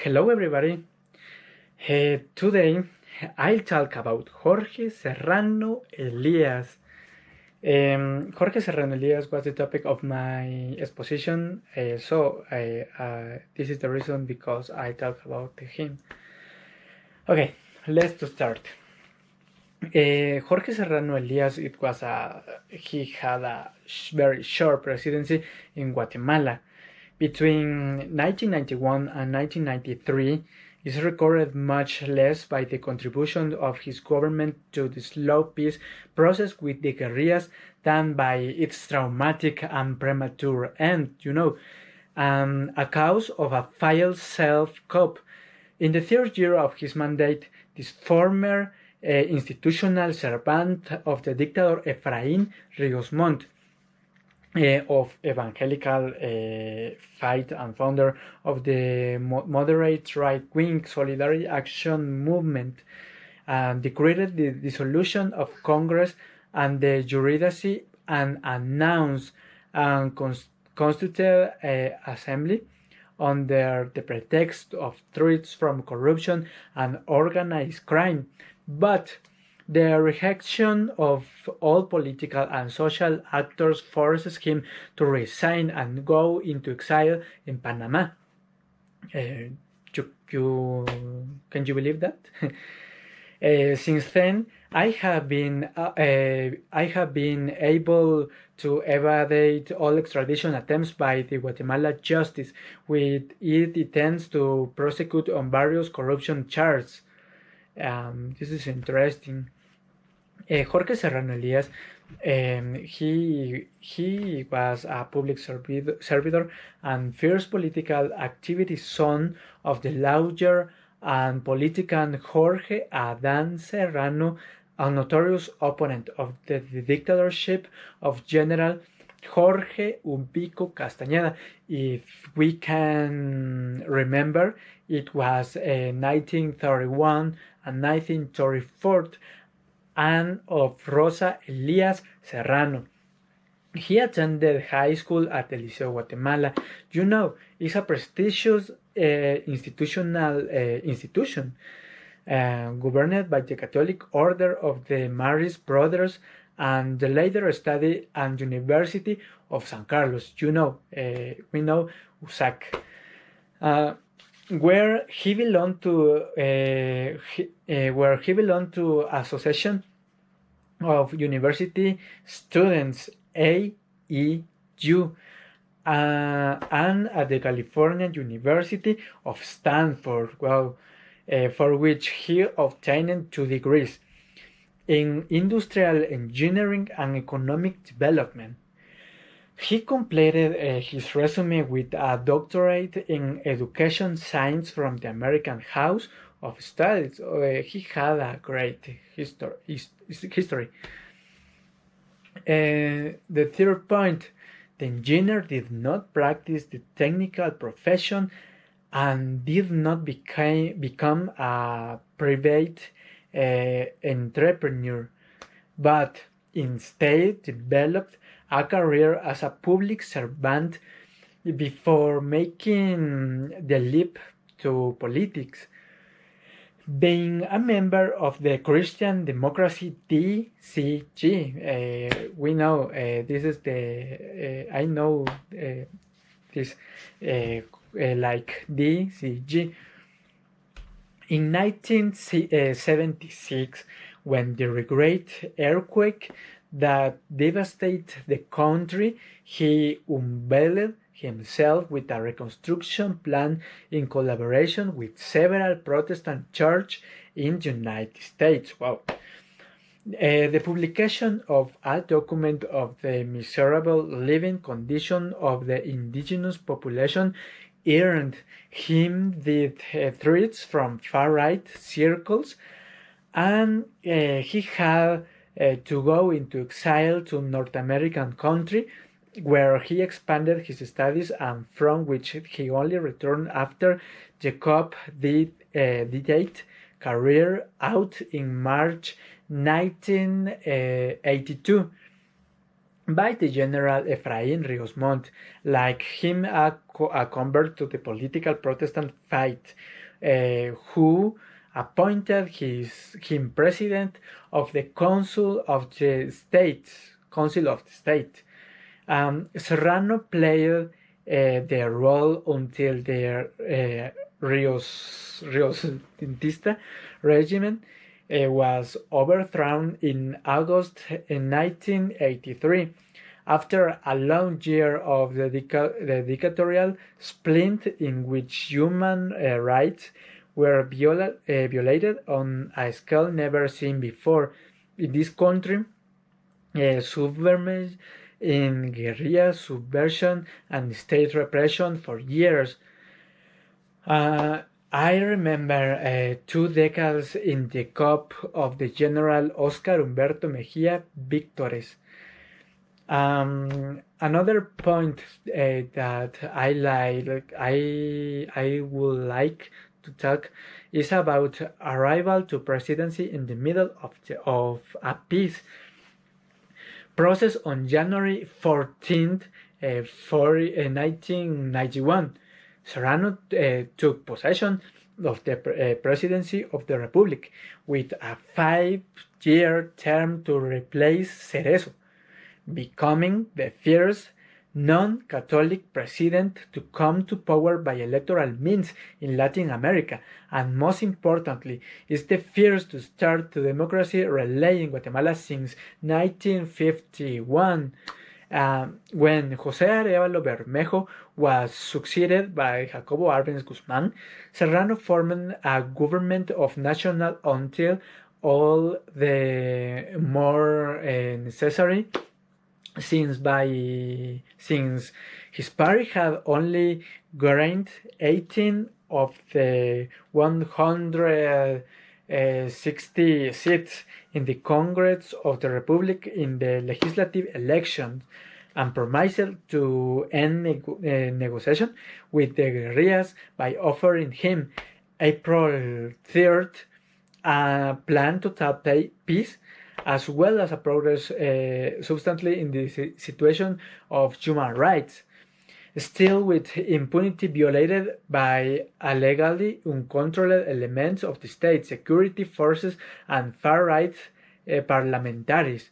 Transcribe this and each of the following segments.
Hello everybody. Today I'll talk about Jorge Serrano Elias. Jorge Serrano Elias was the topic of my exposition, so this is the reason because I talk about him. Okay, let's start. Jorge Serrano Elias, he had a very short presidency in Guatemala. Between 1991 and 1993, is recorded much less by the contribution of his government to the slow peace process with the guerrillas than by its traumatic and premature end, a cause of a failed self-cope. In the third year of his mandate, this former institutional servant of the dictator Efraín Ríos Montt, of evangelical faith and founder of the moderate right-wing Solidarity Action Movement, decreed the dissolution of Congress and the Juridicy and announced a constituted assembly under the pretext of threats from corruption and organized crime. But the reaction of all political and social actors forces him to resign and go into exile in Panama. Can you believe that? Since then, I have been able to evade all extradition attempts by the Guatemala justice, with it intends to prosecute on various corruption charges. This is interesting. Jorge Serrano Elias, he was a public servitor and fierce political activity, son of the lawyer and politician Jorge Adán Serrano, a notorious opponent of the dictatorship of General Jorge Umbico Castañeda. If we can remember, it was 1931 and 1934, and of Rosa Elias Serrano. He attended high school at the Liceo Guatemala. It's a prestigious institution governed by the Catholic Order of the Marist Brothers, and the later study and University of San Carlos. We know USAC. Where he belonged to Association of University Students, AEU, and at the California University of Stanford, for which he obtained 2 degrees in industrial engineering and economic development. He completed his resume with a doctorate in education science from the American House of Studies. He had a great history. The third point, the engineer did not practice the technical profession and did not become a private entrepreneur, but instead developed a career as a public servant before making the leap to politics. Being a member of the Christian Democracy DCG, we know this is the I know this like DCG. In 1976, when the great earthquake that devastated the country, he unveiled himself with a reconstruction plan in collaboration with several Protestant churches in the United States. The publication of a document of the miserable living condition of the indigenous population earned him the threats from far-right circles, and he had to go into exile to North American country, where he expanded his studies and from which he only returned after Jacob did career out in March 1982. by the general Efraín Ríos Montt, like him a convert to the political Protestant faith, who appointed him president of the Council of the State. Serrano played the role until the Ríos Tintista regime was overthrown in August 1983, after a long year of the dictatorial split in which human rights were violated on a scale never seen before in this country. Submerged in guerrilla subversion and state repression for years. I remember 2 decades in the cup of the General Oscar Humberto Mejía victories. Another point that I would like to talk is about arrival to presidency in the middle of a peace process on January 14th, 1991. Serrano took possession of the presidency of the Republic with a 5-year term to replace Cerezo, becoming the first non-Catholic president to come to power by electoral means in Latin America, and most importantly, is the first to start the democracy relay in Guatemala since 1951. When José Arevalo Bermejo was succeeded by Jacobo Arbenz Guzmán, Serrano formed a government of national until all the more necessary, since his party had only gained 18 of the 160 seats in the Congress of the Republic in the legislative elections, and promised to end negotiation with the guerrillas by offering him, April 3rd, a plan to tap peace, as well as a progress substantially in the situation of human rights, still with impunity violated by illegally uncontrolled elements of the state, security forces, and far-right parliamentaries.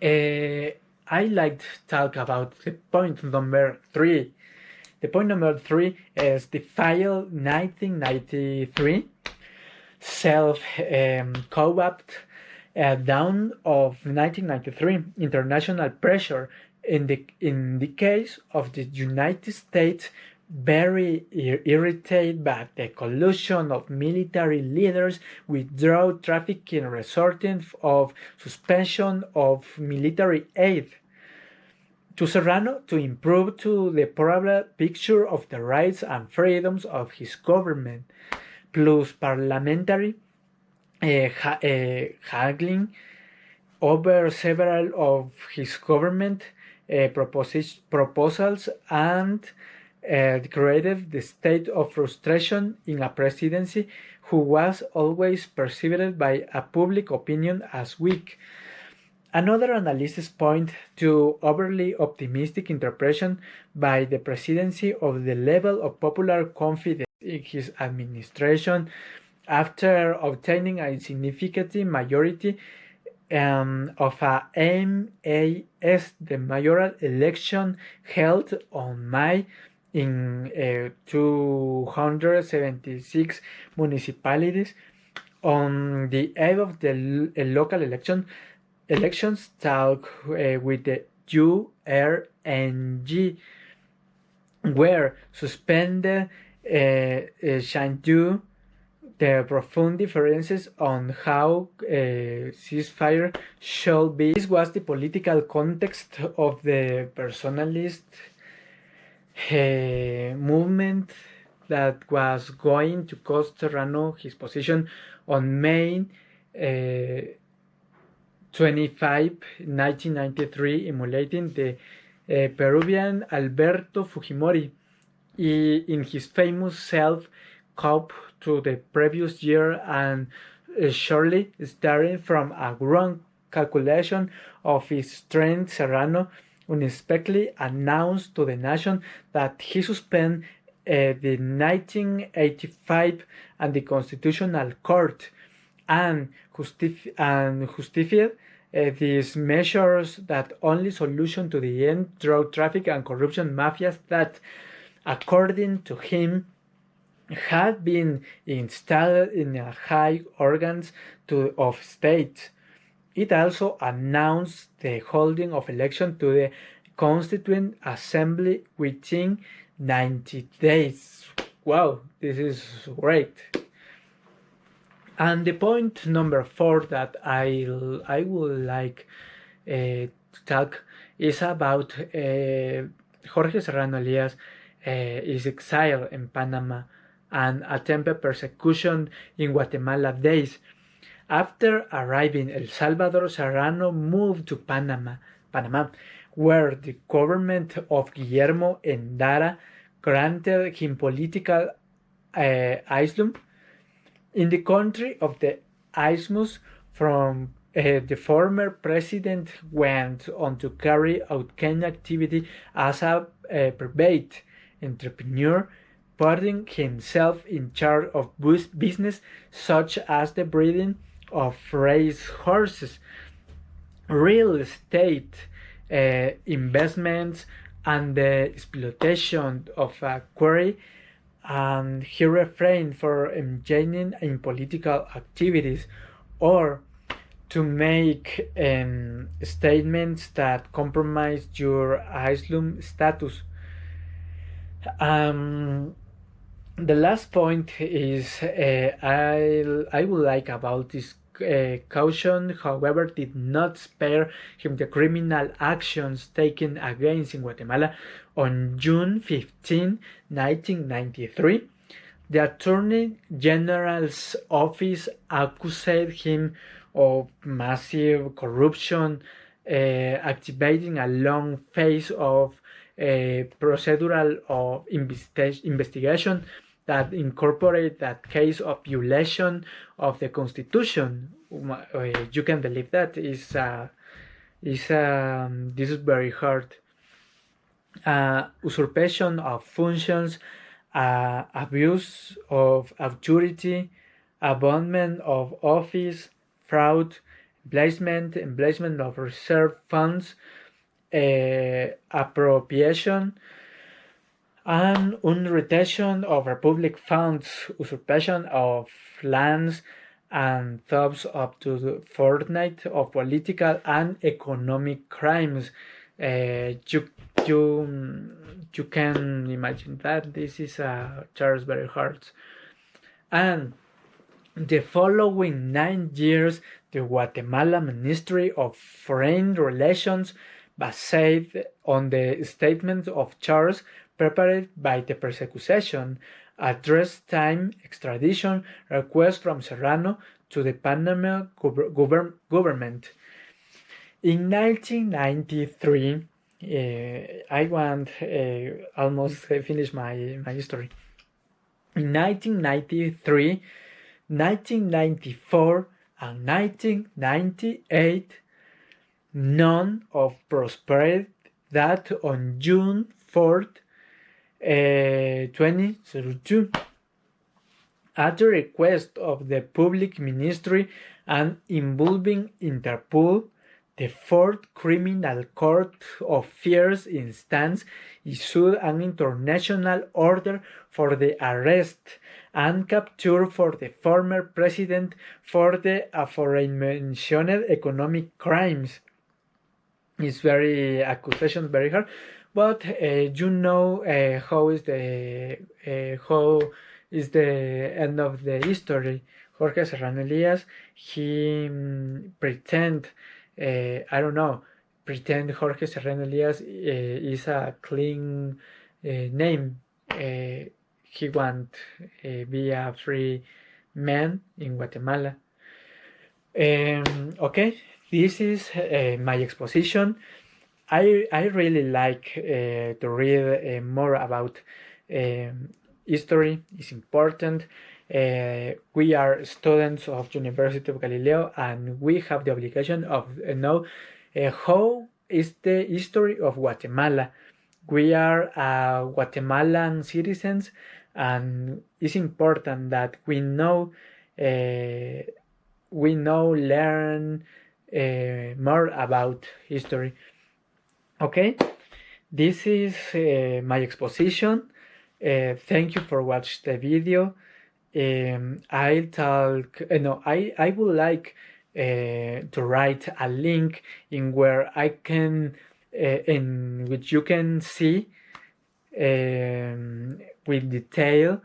I like to talk about the point number 3. The point number 3 is the file 1993 self-co-opt down of 1993 international pressure in the case of the United States, very irritated by the collusion of military leaders with drug trafficking, resulting of suspension of military aid to Serrano to improve to the probable picture of the rights and freedoms of his government, plus parliamentary haggling over several of his government proposals, and created the state of frustration in a presidency who was always perceived by a public opinion as weak. Another analysis point to overly optimistic interpretation by the presidency of the level of popular confidence in his administration after obtaining a significant majority of a MAS, the mayoral election held on May in 276 municipalities. On the eve of the local elections, talk with the URNG were suspended Shandu the profound differences on how ceasefire should be. This was the political context of the personalist movement that was going to cost Serrano his position on May 25, 1993, emulating the Peruvian Alberto Fujimori in his famous self-cop to the previous year, and shortly starting from a wrong calculation of his strength, Serrano unexpectedly announced to the nation that he suspended the 1985 and the Constitutional Court and justified these measures that only solution to the end drug traffic and corruption mafias that, according to him, had been installed in the high organs of state. It also announced the holding of election to the Constituent Assembly within 90 days. Wow, this is great. And the point number 4 that I would like to talk is about Jorge Serrano Elias is exiled in Panama and attempted persecution in Guatemala days. After arriving in El Salvador, Serrano moved to Panama, where the government of Guillermo Endara granted him political asylum. In the country of the isthmus, from the former president went on to carry out Kenya activity as a private entrepreneur, putting himself in charge of business such as the breeding of race horses, real estate investments, and the exploitation of a quarry, and he refrained from engaging in political activities or to make statements that compromise your asylum status. The last point is I would like about this caution, however, did not spare him the criminal actions taken against in Guatemala. On June 15, 1993, the Attorney General's office accused him of massive corruption, activating a long phase of procedural investigation that incorporate that case of violation of the Constitution. You can believe that this is very hard. Usurpation of functions, abuse of authority, abandonment of office, fraud, embezzlement of reserve funds, appropriation and unretention of public funds, usurpation of lands, and thefts up to the fortnight of political and economic crimes. You can imagine that this is a charge very hard. And the following 9 years, the Guatemala Ministry of Foreign Relations, based on the statement of charge prepared by the prosecution, addressed time extradition request from Serrano to the Panama government. In 1993, I want almost finish my story. In 1993, 1994, and 1998, none of prospered that on June 4th, 2002, at the request of the Public Ministry and involving Interpol, the Fourth Criminal Court of First Instance issued an international order for the arrest and capture for the former president for the aforementioned economic crimes. It's very accusation, very hard, but how is the end of the history. Jorge Serrano Elias, he pretend Jorge Serrano Elias is a clean name. He want be a free man in Guatemala. Okay, this is my exposition. I really like to read more about history. It's important. We are students of University of Galileo, and we have the obligation of know how is the history of Guatemala. We are Guatemalan citizens, and it's important that learn more about history. Okay, this is my exposition. Thank you for watching the video. I'll talk. No, I would like to write a link in where I can, in which you can see with detail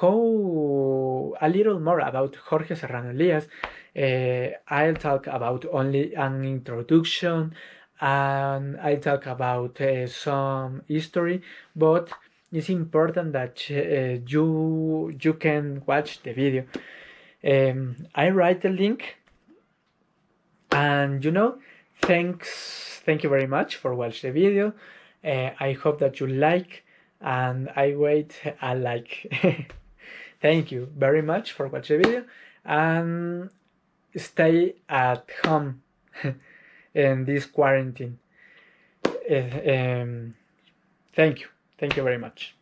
how a little more about Jorge Serrano Elias. I'll talk about only an introduction, and I'll talk about some history, but it's important that you can watch the video. I write the link, and thank you very much for watching the video. I hope that you like, and I wait a like. Thank you very much for watching the video, and stay at home in this quarantine. Thank you very much.